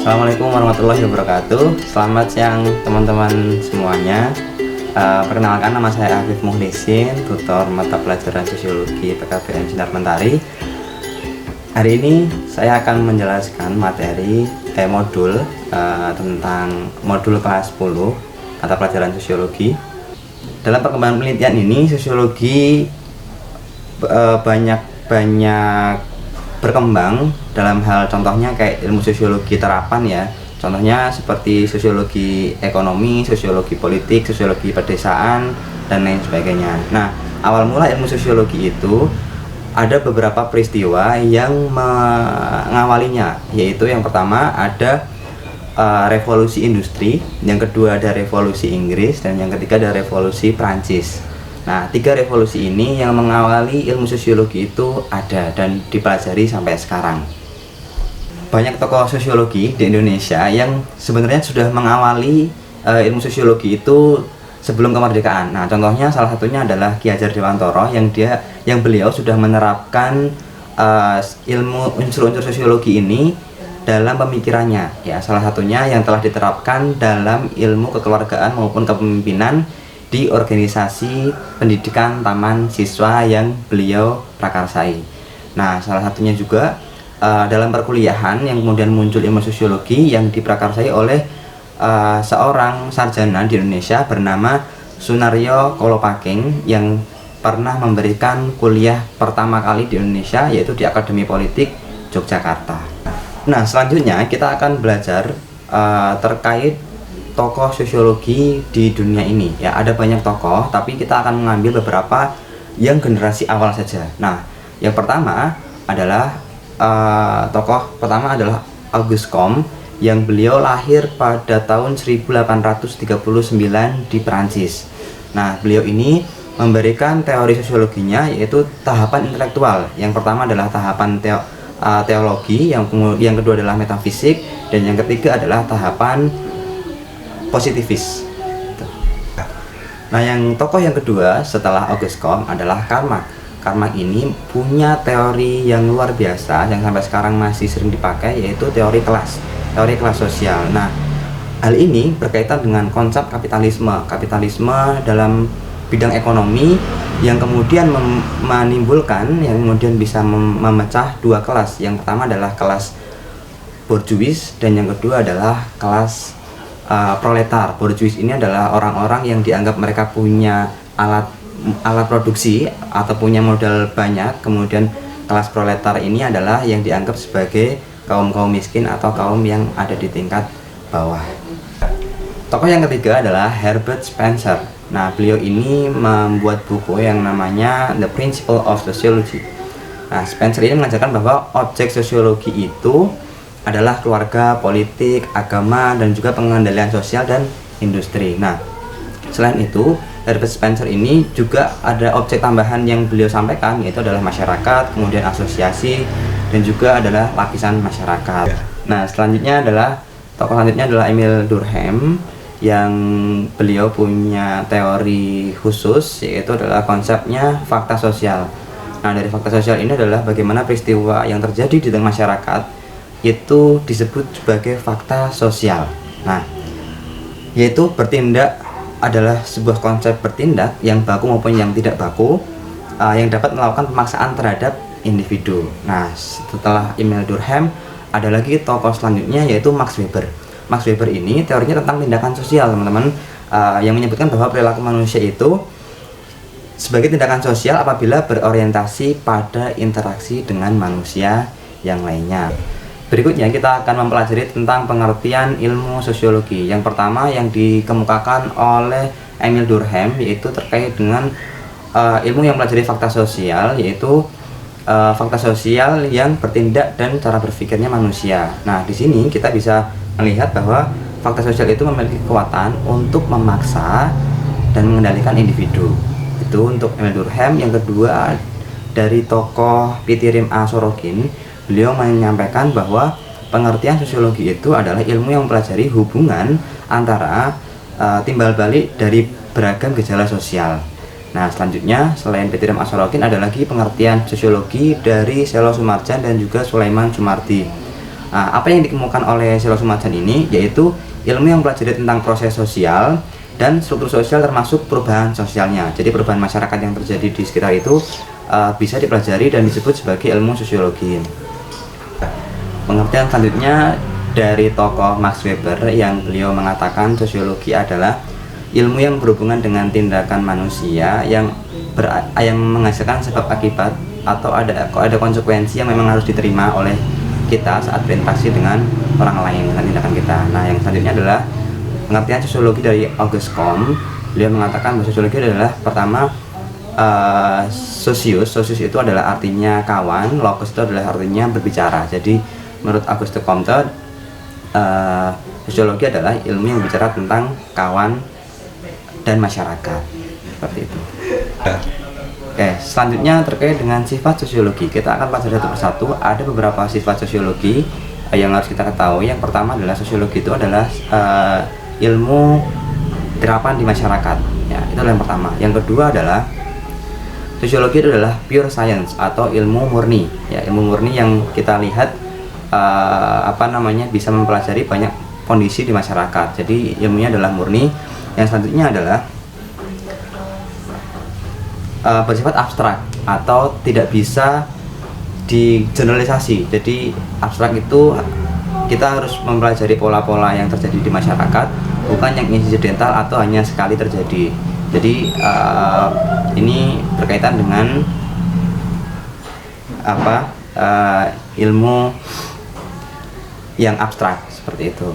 Assalamualaikum warahmatullahi wabarakatuh. Selamat siang teman-teman semuanya. Perkenalkan, nama saya Afif Muhlisin, tutor mata pelajaran Sosiologi PKBM Sinar Mentari. Hari ini saya akan menjelaskan materi modul tentang modul kelas 10 mata pelajaran Sosiologi. Dalam perkembangan penelitian ini, sosiologi banyak berkembang dalam hal contohnya kayak ilmu sosiologi terapan ya, contohnya seperti sosiologi ekonomi, sosiologi politik, sosiologi pedesaan, dan lain sebagainya. Nah, awal mula ilmu sosiologi itu ada beberapa peristiwa yang mengawalinya, yaitu yang pertama ada revolusi industri, yang kedua ada revolusi Inggris, dan yang ketiga ada revolusi Prancis. Nah, tiga revolusi ini yang mengawali ilmu sosiologi itu ada dan dipelajari sampai sekarang. Banyak tokoh sosiologi di Indonesia yang sebenarnya sudah mengawali ilmu sosiologi itu sebelum kemerdekaan. Nah, contohnya salah satunya adalah Ki Hajar Dewantoro yang beliau sudah menerapkan ilmu unsur-unsur sosiologi ini dalam pemikirannya. Ya, salah satunya yang telah diterapkan dalam ilmu kekeluargaan maupun kepemimpinan di organisasi pendidikan taman siswa yang beliau prakarsai. Nah, salah satunya juga dalam perkuliahan yang kemudian muncul ilmu sosiologi yang diprakarsai oleh seorang sarjana di Indonesia bernama Sunaryo Kolopaking yang pernah memberikan kuliah pertama kali di Indonesia, yaitu di Akademi Politik Yogyakarta. Nah, selanjutnya kita akan belajar terkait tokoh sosiologi di dunia ini. Ya, ada banyak tokoh, tapi kita akan mengambil beberapa yang generasi awal saja. Nah, yang pertama adalah tokoh pertama adalah Auguste Comte, yang beliau lahir pada tahun 1839 di Perancis. Nah, beliau ini memberikan teori sosiologinya, yaitu tahapan intelektual. Yang pertama adalah tahapan teologi, yang kedua adalah metafisik, dan yang ketiga adalah tahapan positivis. Nah, yang tokoh yang kedua setelah Auguste Comte adalah Karl Marx. Karl Marx ini punya teori yang luar biasa yang sampai sekarang masih sering dipakai, yaitu teori kelas sosial. Nah, hal ini berkaitan dengan konsep kapitalisme dalam bidang ekonomi yang kemudian menimbulkan, yang kemudian bisa memecah dua kelas. Yang pertama adalah kelas borjuis dan yang kedua adalah kelas proletar. Borjuis ini adalah orang-orang yang dianggap mereka punya alat produksi atau punya modal banyak. Kemudian kelas proletar ini adalah yang dianggap sebagai kaum miskin atau kaum yang ada di tingkat bawah. Tokoh yang ketiga adalah Herbert Spencer. Nah, beliau ini membuat buku yang namanya The Principle of Sociology. Nah, Spencer ini mengajarkan bahwa objek sosiologi itu adalah keluarga, politik, agama, dan juga pengendalian sosial dan industri. Nah, selain itu, Herbert Spencer ini juga ada objek tambahan yang beliau sampaikan, yaitu adalah masyarakat, kemudian asosiasi, dan juga adalah lapisan masyarakat. Nah, tokoh selanjutnya adalah Emile Durkheim, yang beliau punya teori khusus, yaitu adalah konsepnya fakta sosial. Nah, dari fakta sosial ini adalah bagaimana peristiwa yang terjadi di tengah masyarakat itu disebut sebagai fakta sosial. Nah, yaitu bertindak adalah sebuah konsep bertindak yang baku maupun yang tidak baku, yang dapat melakukan pemaksaan terhadap individu. Nah, setelah Emile Durkheim ada lagi tokoh selanjutnya, yaitu Max Weber. Max Weber ini teorinya tentang tindakan sosial, teman-teman, yang menyebutkan bahwa perilaku manusia itu sebagai tindakan sosial apabila berorientasi pada interaksi dengan manusia yang lainnya. Berikutnya kita akan mempelajari tentang pengertian ilmu sosiologi. Yang pertama yang dikemukakan oleh Emile Durkheim yaitu terkait dengan ilmu yang mempelajari fakta sosial, yaitu fakta sosial yang bertindak dan cara berpikirnya manusia. Nah, di sini kita bisa melihat bahwa fakta sosial itu memiliki kekuatan untuk memaksa dan mengendalikan individu. Itu untuk Emile Durkheim. Yang kedua dari tokoh Pitirim A. Sorokin, beliau menyampaikan bahwa pengertian sosiologi itu adalah ilmu yang mempelajari hubungan antara timbal balik dari beragam gejala sosial. Nah, selanjutnya selain Pitirim A. Sorokin ada lagi pengertian sosiologi dari Selo Sumarjan dan juga Sulaiman Sumardi. Nah, apa yang dikemukakan oleh Sherlock Sumajan ini yaitu ilmu yang mempelajari tentang proses sosial dan struktur sosial termasuk perubahan sosialnya. Jadi perubahan masyarakat yang terjadi di sekitar itu bisa dipelajari dan disebut sebagai ilmu sosiologi. Pengertian selanjutnya dari tokoh Max Weber yang beliau mengatakan sosiologi adalah ilmu yang berhubungan dengan tindakan manusia yang menghasilkan sebab akibat atau ada konsekuensi yang memang harus diterima oleh kita saat berinteraksi dengan orang lain dengan tindakan kita. Nah, yang selanjutnya adalah pengertian sosiologi dari Auguste Comte. Beliau mengatakan bahwa sosiologi adalah pertama sosius itu adalah artinya kawan, logos itu adalah artinya berbicara. Jadi menurut Auguste Comte sosiologi adalah ilmu yang bicara tentang kawan dan masyarakat, seperti itu. Oke, selanjutnya terkait dengan sifat sosiologi, kita akan pelajari satu persatu. Ada beberapa sifat sosiologi yang harus kita ketahui. Yang pertama adalah sosiologi itu adalah ilmu terapan di masyarakat. Ya, itu yang pertama. Yang kedua adalah sosiologi itu adalah pure science atau ilmu murni. Ya, ilmu murni yang kita lihat bisa mempelajari banyak kondisi di masyarakat. Jadi ilmunya adalah murni. Yang selanjutnya adalah bersifat abstrak atau tidak bisa digeneralisasi. Jadi abstrak itu kita harus mempelajari pola-pola yang terjadi di masyarakat, bukan yang insidental atau hanya sekali terjadi. Jadi ini berkaitan dengan ilmu yang abstrak, seperti itu.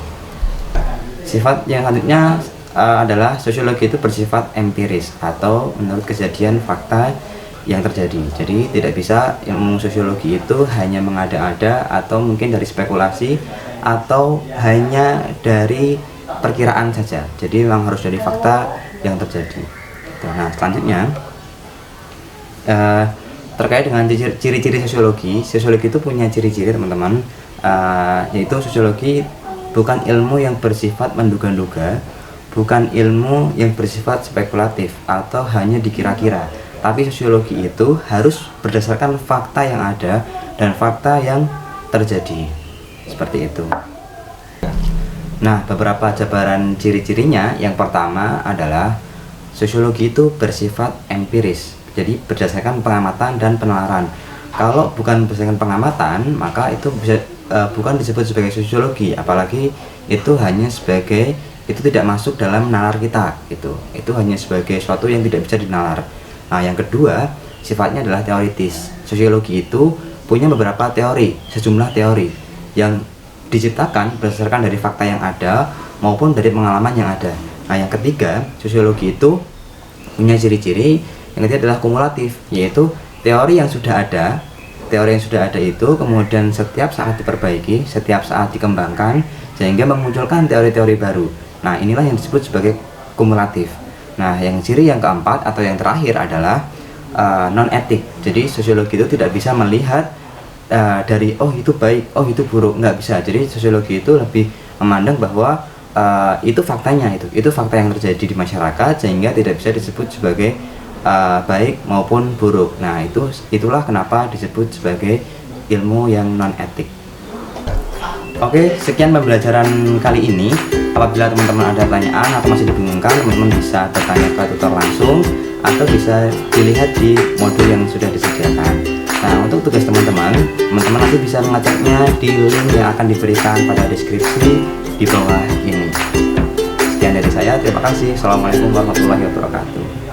Sifat yang selanjutnya adalah sosiologi itu bersifat empiris atau menurut kejadian fakta yang terjadi. Jadi tidak bisa ilmu sosiologi itu hanya mengada-ada atau mungkin dari spekulasi atau hanya dari perkiraan saja. Jadi memang harus dari fakta yang terjadi. Nah, selanjutnya terkait dengan ciri-ciri sosiologi itu punya ciri-ciri, teman-teman. Yaitu sosiologi bukan ilmu yang bersifat menduga-duga, bukan ilmu yang bersifat spekulatif atau hanya dikira-kira, tapi sosiologi itu harus berdasarkan fakta yang ada dan fakta yang terjadi, seperti itu. Nah, beberapa jabaran ciri-cirinya. Yang pertama adalah sosiologi itu bersifat empiris, jadi berdasarkan pengamatan dan penalaran. Kalau bukan berdasarkan pengamatan, maka itu bukan disebut sebagai sosiologi, apalagi itu hanya sebagai, itu tidak masuk dalam nalar kita, itu hanya sebagai sesuatu yang tidak bisa dinalar. Nah, yang kedua sifatnya adalah teoritis. Sosiologi itu punya beberapa teori, sejumlah teori yang diciptakan berdasarkan dari fakta yang ada maupun dari pengalaman yang ada. Nah, yang ketiga, sosiologi itu punya ciri-ciri yang ketiga adalah kumulatif, yaitu teori yang sudah ada itu kemudian setiap saat diperbaiki, setiap saat dikembangkan sehingga memunculkan teori-teori baru. Nah, inilah yang disebut sebagai kumulatif. Nah, yang ciri yang keempat atau yang terakhir adalah non-etik. Jadi sosiologi itu tidak bisa melihat dari oh itu baik, oh itu buruk, nggak bisa. Jadi sosiologi itu lebih memandang bahwa itu faktanya, itu fakta yang terjadi di masyarakat sehingga tidak bisa disebut sebagai baik maupun buruk. Nah, itulah kenapa disebut sebagai ilmu yang non-etik. Oke, sekian pembelajaran kali ini. Apabila teman-teman ada pertanyaan atau masih dibingungkan, teman-teman bisa bertanya ke tutor langsung atau bisa dilihat di modul yang sudah disediakan. Nah, untuk tugas teman-teman nanti bisa mengeceknya di link yang akan diberikan pada deskripsi di bawah ini. Sekian dari saya, terima kasih. Assalamualaikum warahmatullahi wabarakatuh.